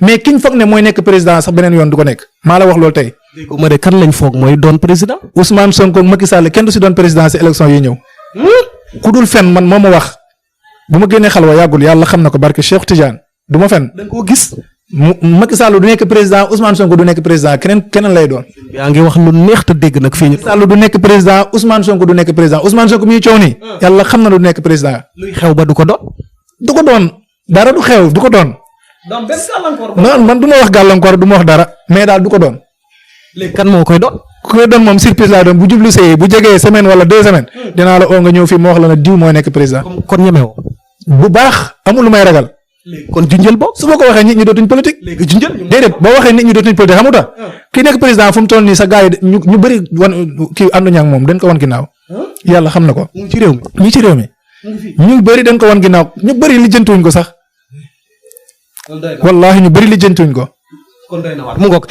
mais kiñ foog ne mooy nekk président sax beneen yoon du ko nekk maa la wax loolu tey. dégg ma de kan lañ foog mooy doon président. Ousmane Sonko Macky Sall kenn du si doon président si élection yi ñëw. ku dul fen man moo ma wax bu ma génnee xalwa yàggul yàlla xam na ko barke Cheikh Tidiane du ma fen. da nga koo gis. Macky Sall du nekk président Ousmane Sonko du nekk président keneen lay doon. yaa ngi wax lu neex te dégg nag fii ñu. Macky Sall du nekk président Ousmane Sonko du nekk président Ousmane Sonko mi coow nii. yàlla xam na du nekk président. luy xew ba du ko doon. du ko doon dara du xew du ko doon. donc benn gàllankoor. non man du ma wax gàllankoor du ma wax dara mais daal du ko doon. léegi kan moo koy doon. ku koy doon moom surprise laa doon bu jublu see bu jegee semaine wala 2 semaines. dinaa la oo nga ñëw fii ma wax la ne diw mooy nekk président. kon ñemewoo. bu baax amul lu may ragal. kon junjël boobu. su ma ko waxee nit ñi dootuñ politique. léegi junjël. déedéet boo waxee nit ñi dootuñ politique xam nga ki nekk président fu mu toll nii sa gars yi ñu bëri wan kii ànduñu ak moom dañ ko wan ginnaaw. yàlla xam na ko. mu ngi ci réew mi. mi ci réew mi. ñu bëri dañ ko wan ginnaaw ñu bëri lijjantuwuñ ko sax. wallaahi ñu bëri lijjantuwuñ ko. kon doy na waar mu ngoog.